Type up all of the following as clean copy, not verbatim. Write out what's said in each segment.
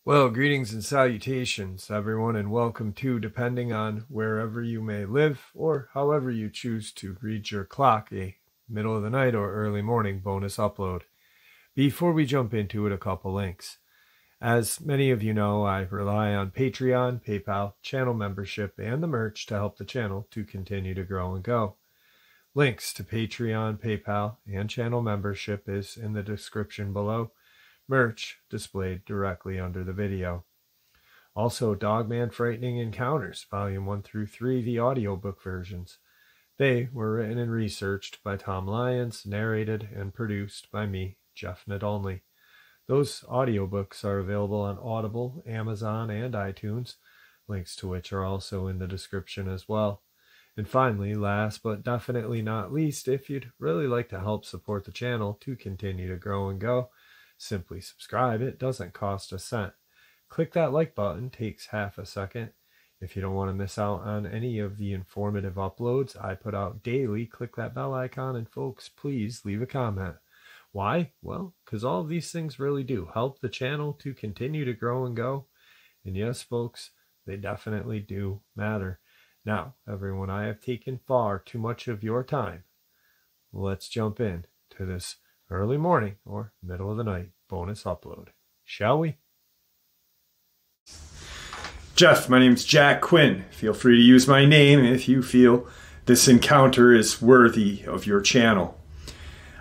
Well, greetings and salutations, everyone, and welcome to, depending on wherever you may live or however you choose to read your clock, a middle of the night or early morning bonus upload. Before we jump into it, a couple links. As many of you know, I rely on Patreon, PayPal, channel membership, and the merch to help the channel to continue to grow and go. Links to Patreon, PayPal, and channel membership is in the description below. Merch displayed directly under the video. Also, Dogman Frightening Encounters, Volume 1 through 3, the audiobook versions. They were written and researched by Tom Lyons, narrated and produced by me, Jeff Nadolny. Those audiobooks are available on Audible, Amazon, and iTunes, links to which are also in the description as well. And finally, last but definitely not least, if you'd really like to help support the channel to continue to grow and go, simply subscribe. It doesn't cost a cent. Click that like button, takes half a second. If you don't want to miss out on any of the informative uploads I put out daily, click that bell icon, and folks, please leave a comment. Why? Well, because all of these things really do help the channel to continue to grow and go. And yes, folks, they definitely do matter. Now, everyone, I have taken far too much of your time. Let's jump in to this early morning or middle of the night bonus upload, shall we? Jeff, my name's Jack Quinn. Feel free to use my name if you feel this encounter is worthy of your channel.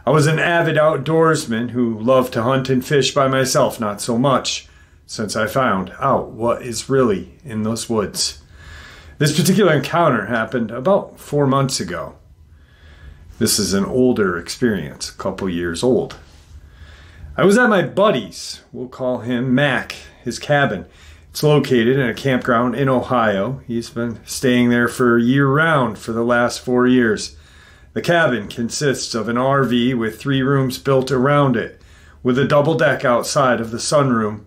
I was an avid outdoorsman who loved to hunt and fish by myself, not so much since I found out what is really in those woods. This particular encounter happened about 4 months ago. This is an older experience, a couple years old. I was at my buddy's, we'll call him Mac, his cabin. It's located in a campground in Ohio. He's been staying there for year-round for the last 4 years. The cabin consists of an RV with 3 rooms built around it, with a double deck outside of the sunroom.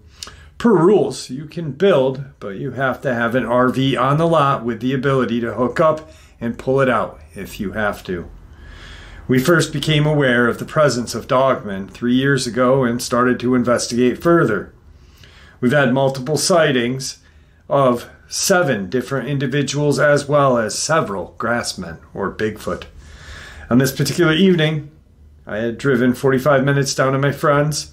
Per rules, you can build, but you have to have an RV on the lot with the ability to hook up and pull it out if you have to. We first became aware of the presence of Dogman 3 years ago and started to investigate further. We've had multiple sightings of 7 different individuals as well as several grassmen or Bigfoot. On this particular evening, I had driven 45 minutes down to my friend's.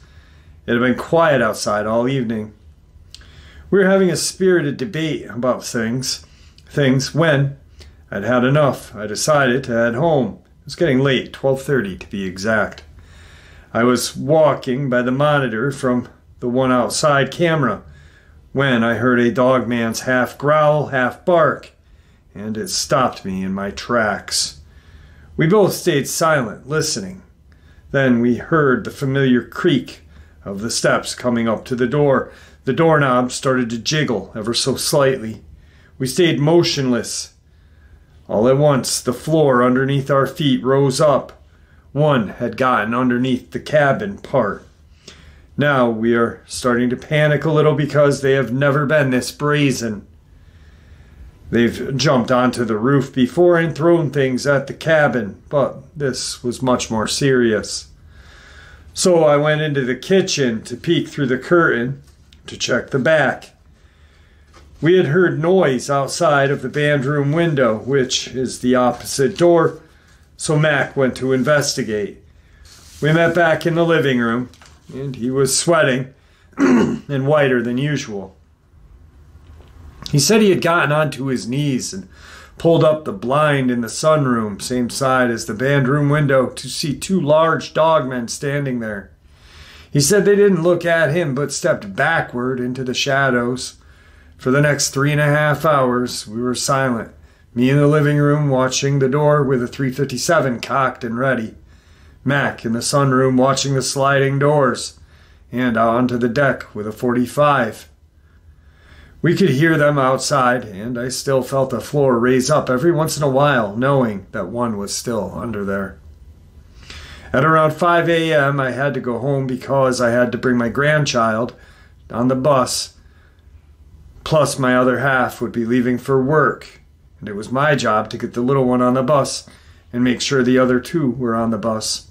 It had been quiet outside all evening. We were having a spirited debate about things when I'd had enough. I decided to head home. It was getting late, 12:30 to be exact. I was walking by the monitor from the one outside camera when I heard a dogman's half growl, half bark, and it stopped me in my tracks. We both stayed silent, listening. Then we heard the familiar creak of the steps coming up to the door. The doorknob started to jiggle ever so slightly. We stayed motionless. All at once, the floor underneath our feet rose up. One had gotten underneath the cabin part. Now we are starting to panic a little because they have never been this brazen. They've jumped onto the roof before and thrown things at the cabin, but this was much more serious. So I went into the kitchen to peek through the curtain to check the back. We had heard noise outside of the band room window, which is the opposite door, so Mac went to investigate. We met back in the living room, and he was sweating and whiter than usual. He said he had gotten onto his knees and pulled up the blind in the sunroom, same side as the band room window, to see 2 large dogmen standing there. He said they didn't look at him but stepped backward into the shadows. For the next 3.5 hours, we were silent. Me in the living room watching the door with a .357 cocked and ready. Mac in the sunroom watching the sliding doors. And onto the deck with a .45. We could hear them outside, and I still felt the floor raise up every once in a while, knowing that one was still under there. At around 5 a.m., I had to go home because I had to bring my grandchild on the bus. Plus, my other half would be leaving for work, and it was my job to get the little one on the bus and make sure the other two were on the bus.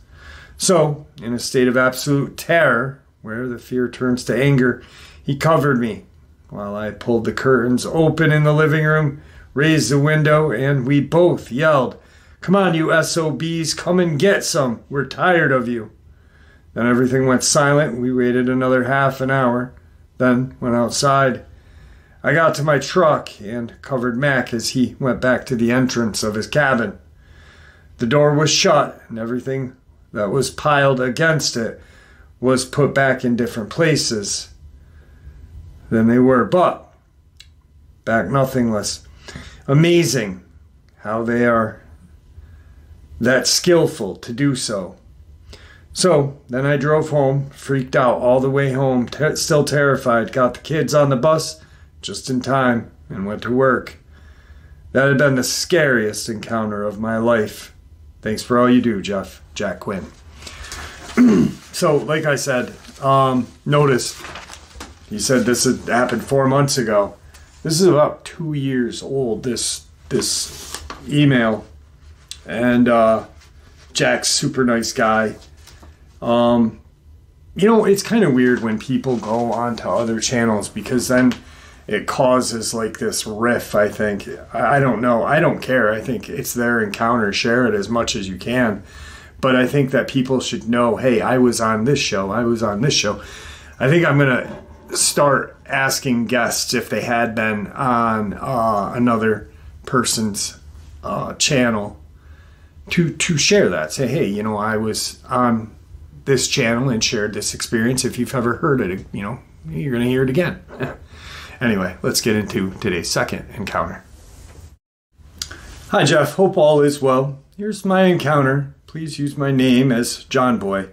So, in a state of absolute terror, where the fear turns to anger, he covered me while I pulled the curtains open in the living room, raised the window, and we both yelled, "Come on, you SOBs, come and get some. We're tired of you." Then everything went silent. We waited another half an hour, then went outside. I got to my truck and covered Mac as he went back to the entrance of his cabin. The door was shut, and everything that was piled against it was put back in different places than they were, but back nothingless. Amazing how they are that skillful to do so. So then I drove home, freaked out all the way home, still terrified, got the kids on the bus just in time, and went to work. That had been the scariest encounter of my life. Thanks for all you do, Jack Quinn. So, like I said, notice he said this had happened 4 months ago. This is about 2 years old, this email. And Jack's super nice guy. It's kind of weird when people go onto other channels, because then it causes like this riff, I think. I don't know. I don't care. I think it's their encounter. Share it as much as you can. But I think that people should know, hey, I was on this show. I was on this show. I think I'm going to start asking guests if they had been on another person's channel to share that. Say, hey, I was on this channel and shared this experience. If you've ever heard it, you're going to hear it again. Anyway, let's get into today's second encounter. Hi, Jeff. Hope all is well. Here's my encounter. Please use my name as John Boy.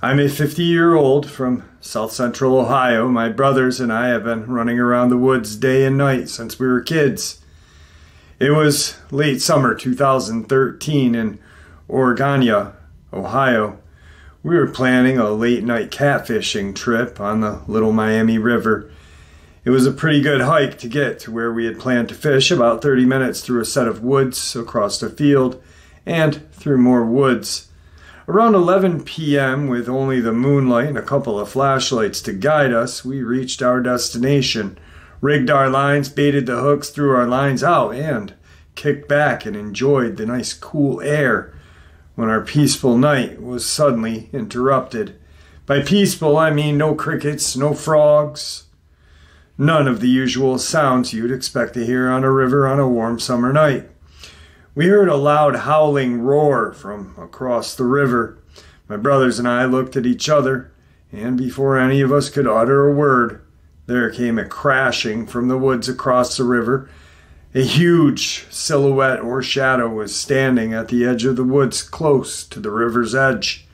I'm a 50-year-old from South Central Ohio. My brothers and I have been running around the woods day and night since we were kids. It was late summer 2013 in Oregania, Ohio. We were planning a late-night catfishing trip on the Little Miami River. It was a pretty good hike to get to where we had planned to fish, about 30 minutes through a set of woods, across a field, and through more woods. Around 11 p.m., with only the moonlight and a couple of flashlights to guide us, we reached our destination, rigged our lines, baited the hooks, threw our lines out, and kicked back and enjoyed the nice cool air when our peaceful night was suddenly interrupted. By peaceful, I mean no crickets, no frogs, none of the usual sounds you'd expect to hear on a river on a warm summer night. We heard a loud howling roar from across the river. My brothers and I looked at each other, and before any of us could utter a word, there came a crashing from the woods across the river. A huge silhouette or shadow was standing at the edge of the woods close to the river's edge.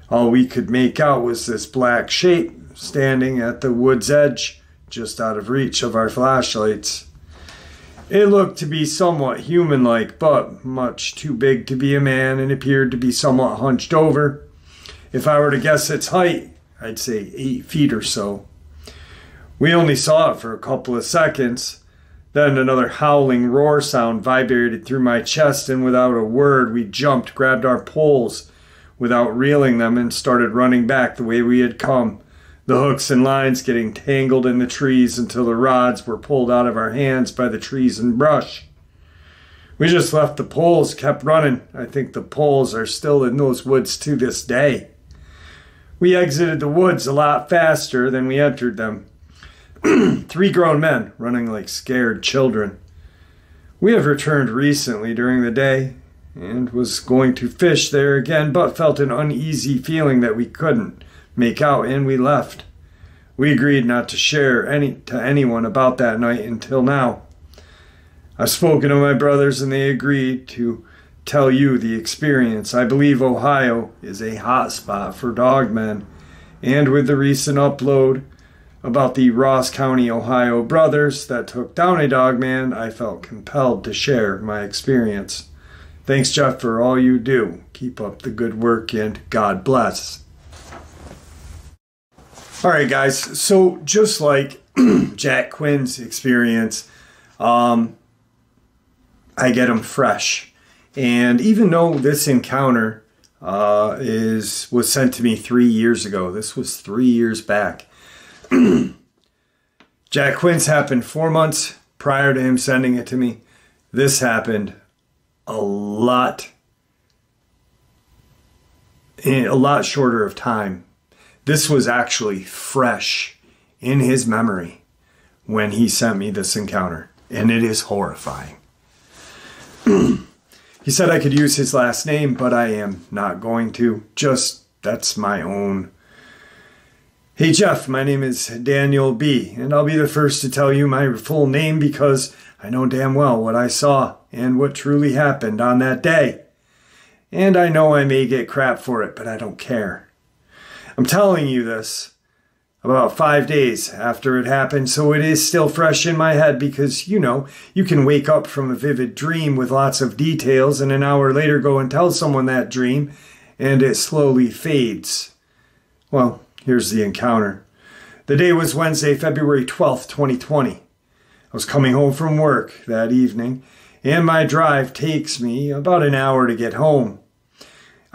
All we could make out was this black shape standing at the wood's edge, just out of reach of our flashlights. It looked to be somewhat human-like, but much too big to be a man, and appeared to be somewhat hunched over. If I were to guess its height, I'd say 8 feet or so. We only saw it for a couple of seconds. Then another howling roar sound vibrated through my chest, and without a word, we jumped, grabbed our poles without reeling them, and started running back the way we had come. The hooks and lines getting tangled in the trees until the rods were pulled out of our hands by the trees and brush. We just left the poles, kept running. I think the poles are still in those woods to this day. We exited the woods a lot faster than we entered them. 3 grown men running like scared children. We have returned recently during the day and was going to fish there again, but felt an uneasy feeling that we couldn't make out, and we left. We agreed not to share to anyone about that night until now. I've spoken to my brothers, and they agreed to tell you the experience. I believe Ohio is a hot spot for dogmen, and with the recent upload about the Ross County, Ohio brothers that took down a dogman, I felt compelled to share my experience. Thanks, Jeff, for all you do. Keep up the good work, and God bless. All right, guys, so just like Jack Quinn's experience, I get them fresh. And even though this encounter was sent to me 3 years ago, this was 3 years back. Jack Quinn's happened 4 months prior to him sending it to me. This happened a lot shorter of time. This was actually fresh in his memory when he sent me this encounter, and it is horrifying. He said I could use his last name, but I am not going to. That's my own. Hey Jeff, my name is Daniel B, and I'll be the first to tell you my full name because I know damn well what I saw and what truly happened on that day. And I know I may get crap for it, but I don't care. I'm telling you this about 5 days after it happened, so it is still fresh in my head because, you can wake up from a vivid dream with lots of details and an hour later go and tell someone that dream, and it slowly fades. Well, here's the encounter. The day was Wednesday, February 12th, 2020. I was coming home from work that evening, and my drive takes me about an hour to get home.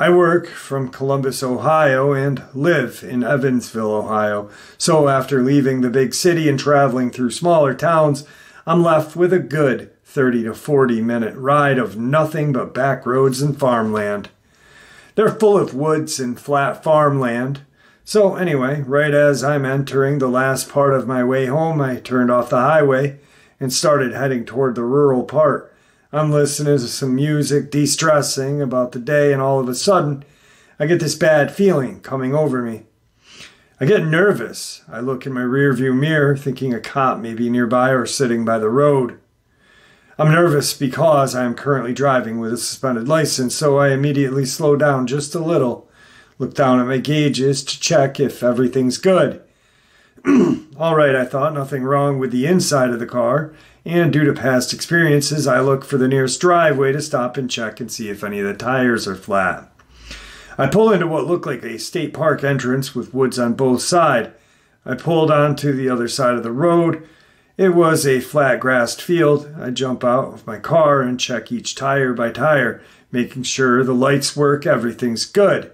I work from Columbus, Ohio, and live in Evansville, Ohio. So after leaving the big city and traveling through smaller towns, I'm left with a good 30 to 40 minute ride of nothing but back roads and farmland. They're full of woods and flat farmland. So anyway, right as I'm entering the last part of my way home, I turned off the highway and started heading toward the rural part. I'm listening to some music, de-stressing about the day, and all of a sudden, I get this bad feeling coming over me. I get nervous. I look in my rearview mirror, thinking a cop may be nearby or sitting by the road. I'm nervous because I am currently driving with a suspended license, so I immediately slow down just a little, look down at my gauges to check if everything's good. All right, I thought, nothing wrong with the inside of the car, and due to past experiences, I look for the nearest driveway to stop and check and see if any of the tires are flat. I pull into what looked like a state park entrance with woods on both sides. I pulled onto the other side of the road. It was a flat grassed field. I jump out of my car and check each tire by tire, making sure the lights work, everything's good.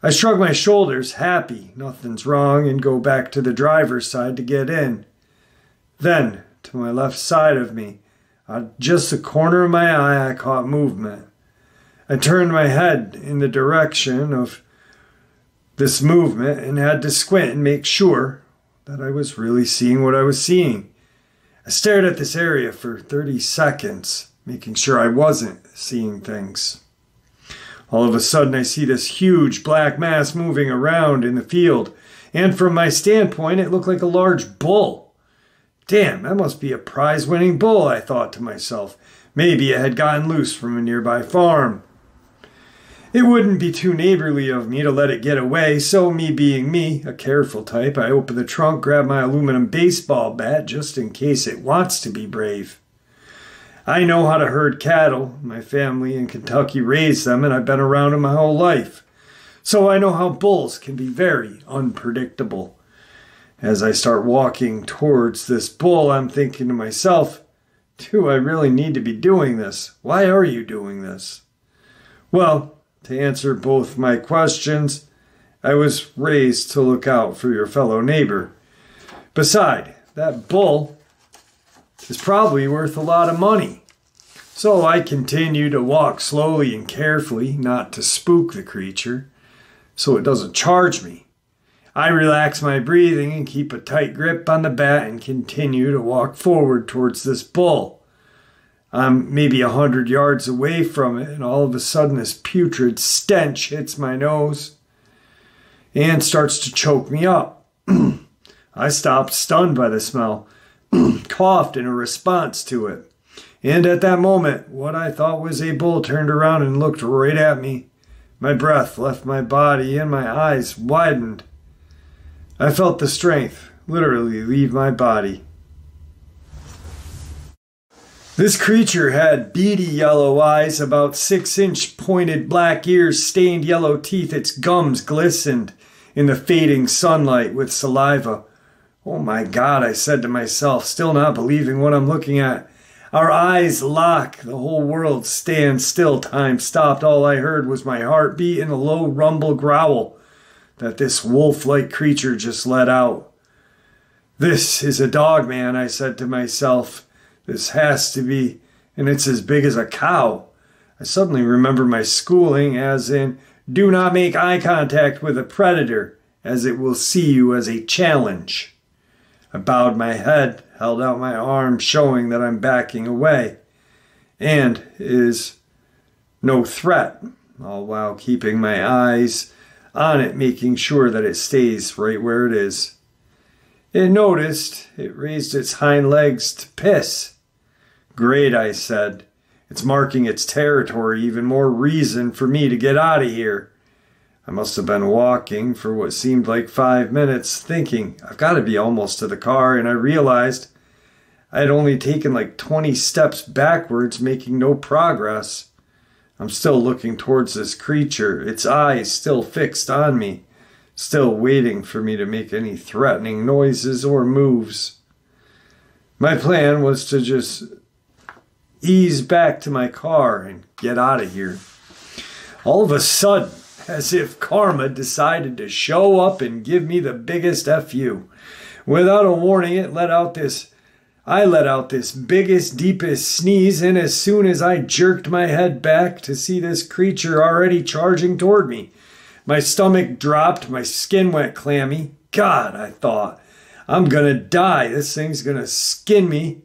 I shrug my shoulders, happy, nothing's wrong, and go back to the driver's side to get in. Then, to my left side of me, out just the corner of my eye, I caught movement. I turned my head in the direction of this movement and had to squint and make sure that I was really seeing what I was seeing. I stared at this area for 30 seconds, making sure I wasn't seeing things. All of a sudden, I see this huge black mass moving around in the field, and from my standpoint, it looked like a large bull. Damn, that must be a prize-winning bull, I thought to myself. Maybe it had gotten loose from a nearby farm. It wouldn't be too neighborly of me to let it get away, so me being me, a careful type, I open the trunk, grab my aluminum baseball bat just in case it wants to be brave. I know how to herd cattle. My family in Kentucky raised them, and I've been around them my whole life. So I know how bulls can be very unpredictable. As I start walking towards this bull, I'm thinking to myself, do I really need to be doing this? Why are you doing this? Well, to answer both my questions, I was raised to look out for your fellow neighbor. Beside, that bull is probably worth a lot of money. So I continue to walk slowly and carefully, not to spook the creature, so it doesn't charge me. I relax my breathing and keep a tight grip on the bat and continue to walk forward towards this bull. I'm maybe 100 yards away from it, and all of a sudden this putrid stench hits my nose and starts to choke me up. I stopped, stunned by the smell, coughed in a response to it. And at that moment, what I thought was a bull turned around and looked right at me. My breath left my body and my eyes widened. I felt the strength literally leave my body. This creature had beady yellow eyes, about 6-inch pointed black ears, stained yellow teeth. Its gums glistened in the fading sunlight with saliva. Oh my God, I said to myself, still not believing what I'm looking at. Our eyes lock. The whole world stands still. Time stopped. All I heard was my heartbeat and a low rumble growl that this wolf-like creature just let out. This is a Dogman, I said to myself. This has to be, and it's as big as a cow. I suddenly remember my schooling, as in, do not make eye contact with a predator, as it will see you as a challenge. I bowed my head, held out my arm, showing that I'm backing away, and is no threat, all while keeping my eyes on it, making sure that it stays right where it is. It noticed. It raised its hind legs to piss. Great, I said. It's marking its territory, even more reason for me to get out of here. I must have been walking for what seemed like 5 minutes, thinking, I've got to be almost to the car, and I realized I had only taken like 20 steps backwards, making no progress. I'm still looking towards this creature, its eyes still fixed on me, still waiting for me to make any threatening noises or moves. My plan was to just ease back to my car and get out of here. All of a sudden, as if karma decided to show up and give me the biggest FU. Without a warning, I let out this biggest, deepest sneeze, and as soon as I jerked my head back to see this creature already charging toward me, my stomach dropped, my skin went clammy. God, I thought, I'm gonna die. This thing's gonna skin me.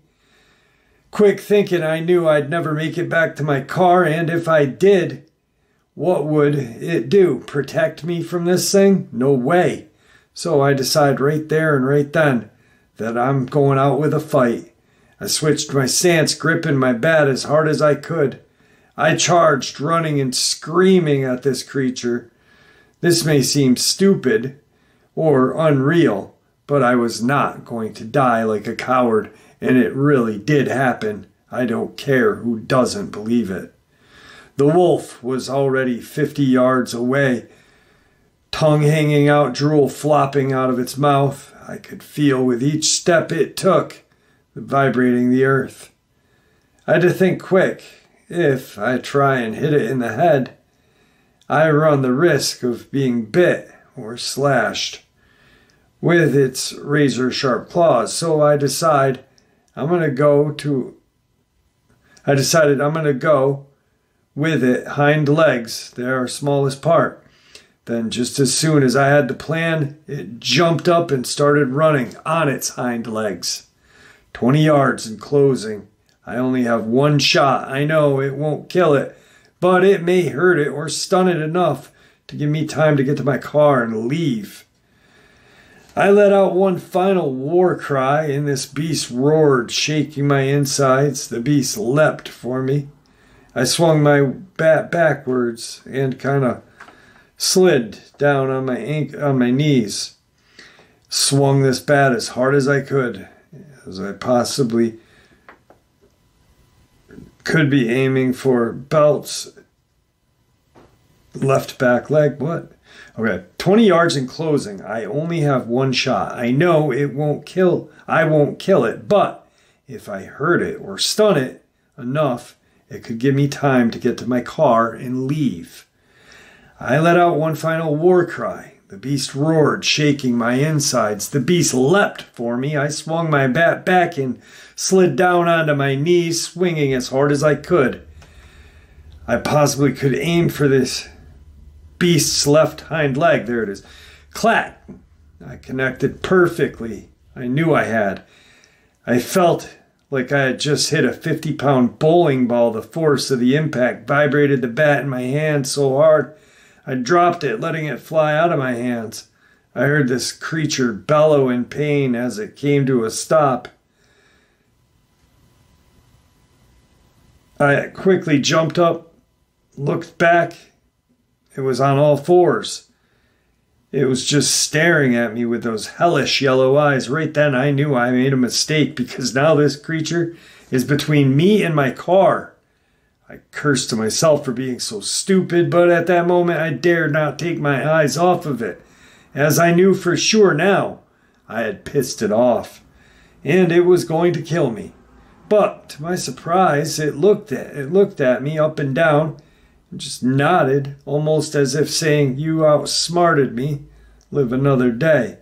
Quick thinking, I knew I'd never make it back to my car, and if I did, what would it do? Protect me from this thing? No way. So I decided right there and right then that I'm going out with a fight. I switched my stance, gripping my bat as hard as I could. I charged, running and screaming at this creature. This may seem stupid or unreal, but I was not going to die like a coward, and it really did happen. I don't care who doesn't believe it. The wolf was already 50 yards away, tongue hanging out, drool flopping out of its mouth. I could feel with each step it took, vibrating the earth. I had to think quick. If I try and hit it in the head, I run the risk of being bit or slashed with its razor-sharp claws. So I decided I'm going to go with it hind legs. They're our smallest part. Then just as soon as I had the plan, it jumped up and started running on its hind legs. 20 yards in closing. I only have one shot. I know it won't kill it, but it may hurt it or stun it enough to give me time to get to my car and leave. I let out one final war cry, and this beast roared, shaking my insides. The beast leapt for me. I swung my bat backwards and kind of slid down on my knees. Swung this bat as hard as I could, as I possibly could be aiming for Belt's left back leg. What? Okay, 20 yards in closing. I only have one shot. I know I won't kill it, but if I hurt it or stun it enough, it could give me time to get to my car and leave. I let out one final war cry. The beast roared, shaking my insides. The beast leapt for me. I swung my bat back and slid down onto my knees, swinging as hard as I could. I possibly could aim for this beast's left hind leg. There it is. Clack! I connected perfectly. I knew I had. I felt like I had just hit a 50-pound bowling ball. The force of the impact vibrated the bat in my hand so hard, I dropped it, letting it fly out of my hands. I heard this creature bellow in pain as it came to a stop. I quickly jumped up, looked back. It was on all fours. It was just staring at me with those hellish yellow eyes. Right then I knew I made a mistake, because now this creature is between me and my car. I cursed to myself for being so stupid, but at that moment I dared not take my eyes off of it, as I knew for sure now I had pissed it off, and it was going to kill me. But to my surprise, it looked at me up and down and just nodded, almost as if saying, "You outsmarted me. Live another day,"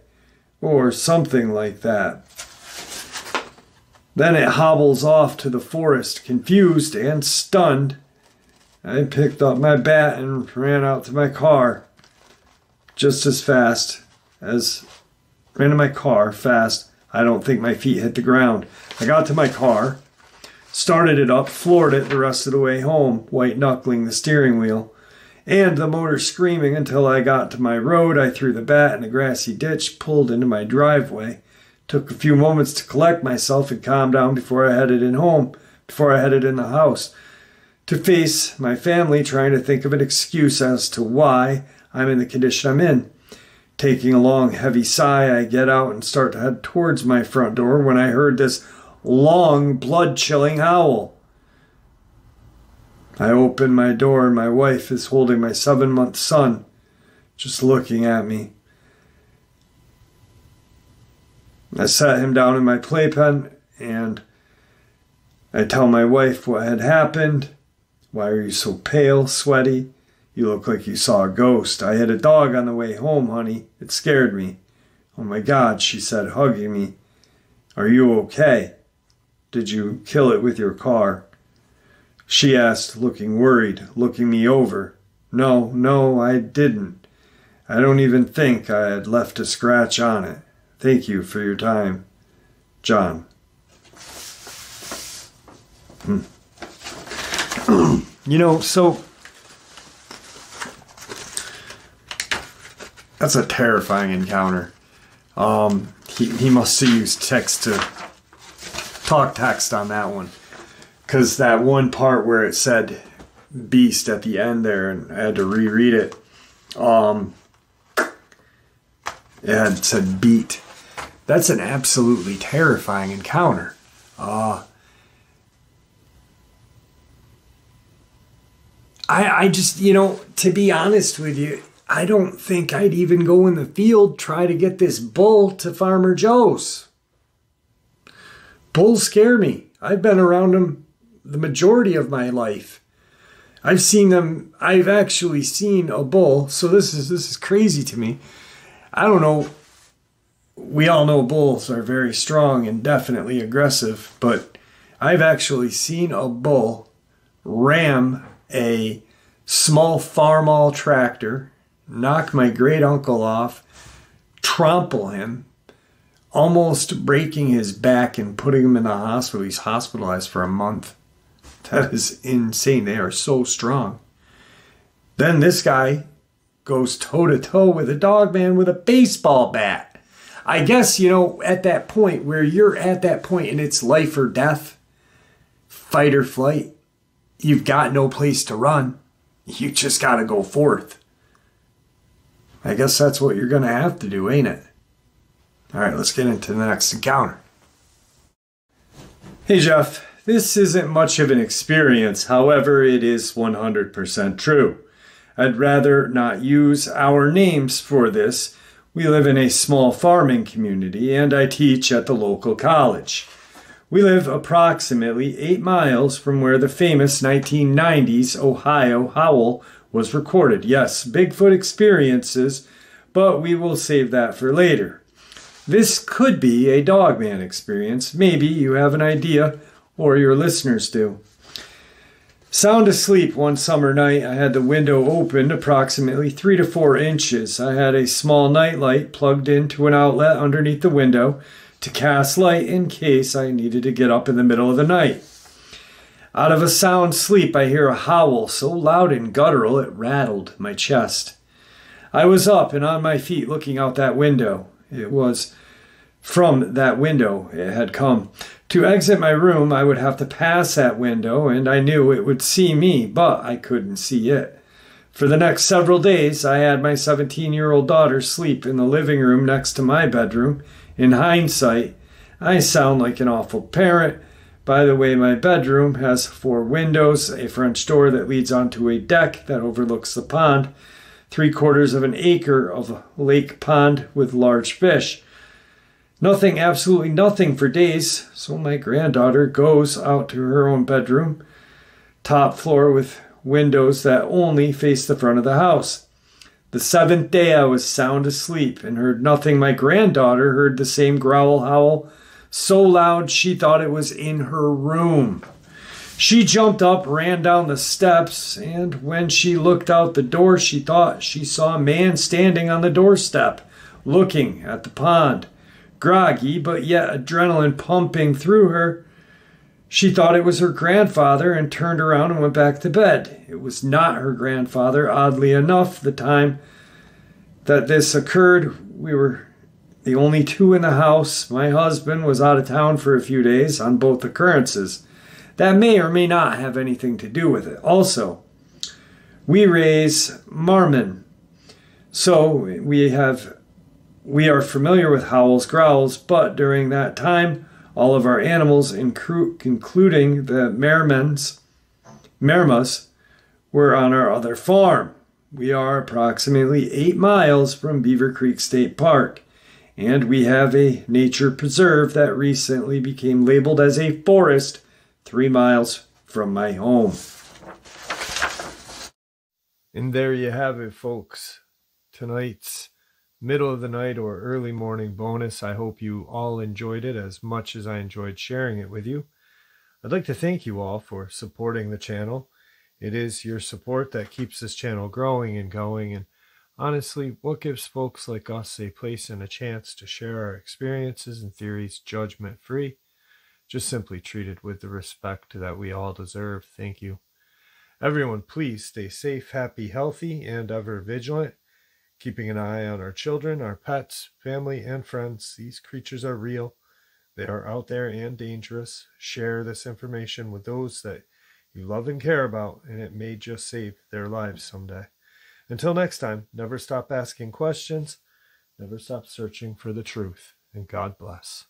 or something like that. Then it hobbles off to the forest, confused and stunned. I picked up my bat and ran out to my car. Just as fast as ran to my car fast. I don't think my feet hit the ground. I got to my car, started it up, floored it the rest of the way home, white-knuckling the steering wheel, and the motor screaming until I got to my road. I threw the bat in a grassy ditch, pulled into my driveway, took a few moments to collect myself and calm down before I headed in the house, to face my family, trying to think of an excuse as to why I'm in the condition I'm in. Taking a long, heavy sigh, I get out and start to head towards my front door when I heard this long, blood-chilling howl. I open my door and my wife is holding my 7-month son, just looking at me. I sat him down in my playpen and I tell my wife what had happened. "Why are you so pale, sweaty? You look like you saw a ghost. I hit a dog on the way home, honey. It scared me." "Oh my God," she said, hugging me. "Are you okay? Did you kill it with your car?" She asked, looking worried, looking me over. No, I didn't. I don't even think I had left a scratch on it. Thank you for your time. John. So that's a terrifying encounter. He must have used text on that one, because that one part where it said beast at the end there, and I had to reread it. It had said beat. That's an absolutely terrifying encounter. I just, to be honest with you, I don't think I'd even go in the field, try to get this bull to Farmer Joe's. Bulls scare me. I've been around them the majority of my life. I've seen them. I've actually seen a bull. So this is crazy to me. I don't know. We all know bulls are very strong and definitely aggressive, but I've actually seen a bull ram a small farmall tractor, knock my great uncle off, trample him, almost breaking his back and putting him in the hospital. He's hospitalized for a month. That is insane. They are so strong. Then this guy goes toe-to-toe with a Dogman with a baseball bat. I guess, at that point where you're at that point and it's life or death, fight or flight, you've got no place to run. You just got to go forth. I guess that's what you're going to have to do, ain't it? All right, let's get into the next encounter. Hey, Jeff. This isn't much of an experience. However, it is 100% true. I'd rather not use our names for this. We live in a small farming community, and I teach at the local college. We live approximately 8 miles from where the famous 1990s Ohio howl was recorded. Yes, Bigfoot experiences, but we will save that for later. This could be a Dogman experience. Maybe you have an idea, or your listeners do. Sound asleep one summer night, I had the window opened approximately 3 to 4 inches. I had a small nightlight plugged into an outlet underneath the window to cast light in case I needed to get up in the middle of the night. Out of a sound sleep, I hear a howl so loud and guttural it rattled my chest. I was up and on my feet looking out that window. It was from that window it had come. To exit my room, I would have to pass that window, and I knew it would see me, but I couldn't see it. For the next several days, I had my 17-year-old daughter sleep in the living room next to my bedroom. In hindsight, I sound like an awful parent. By the way, my bedroom has 4 windows, a French door that leads onto a deck that overlooks the pond, 3/4 of an acre of lake pond with large fish. Nothing, absolutely nothing for days. So my granddaughter goes out to her own bedroom, top floor with windows that only face the front of the house. The seventh day I was sound asleep and heard nothing. My granddaughter heard the same growl howl so loud she thought it was in her room. She jumped up, ran down the steps, and when she looked out the door, she thought she saw a man standing on the doorstep, looking at the pond. Groggy, but yet adrenaline pumping through her, she thought it was her grandfather and turned around and went back to bed. It was not her grandfather. Oddly enough, the time that this occurred, we were the only two in the house. My husband was out of town for a few days on both occurrences. That may or may not have anything to do with it. Also, we raise marmon. So we are familiar with howls, growls, but during that time, all of our animals, including the marmas, were on our other farm. We are approximately 8 miles from Beaver Creek State Park, and we have a nature preserve that recently became labeled as a forest 3 miles from my home. And there you have it, folks. Tonight's middle of the night or early morning bonus. I hope you all enjoyed it as much as I enjoyed sharing it with you. I'd like to thank you all for supporting the channel. It is your support that keeps this channel growing and going, and honestly, what gives folks like us a place and a chance to share our experiences and theories judgment-free? Just simply treated with the respect that we all deserve. Thank you. Everyone, please stay safe, happy, healthy, and ever vigilant. Keeping an eye on our children, our pets, family, and friends. These creatures are real. They are out there and dangerous. Share this information with those that you love and care about, and it may just save their lives someday. Until next time, never stop asking questions. Never stop searching for the truth. And God bless.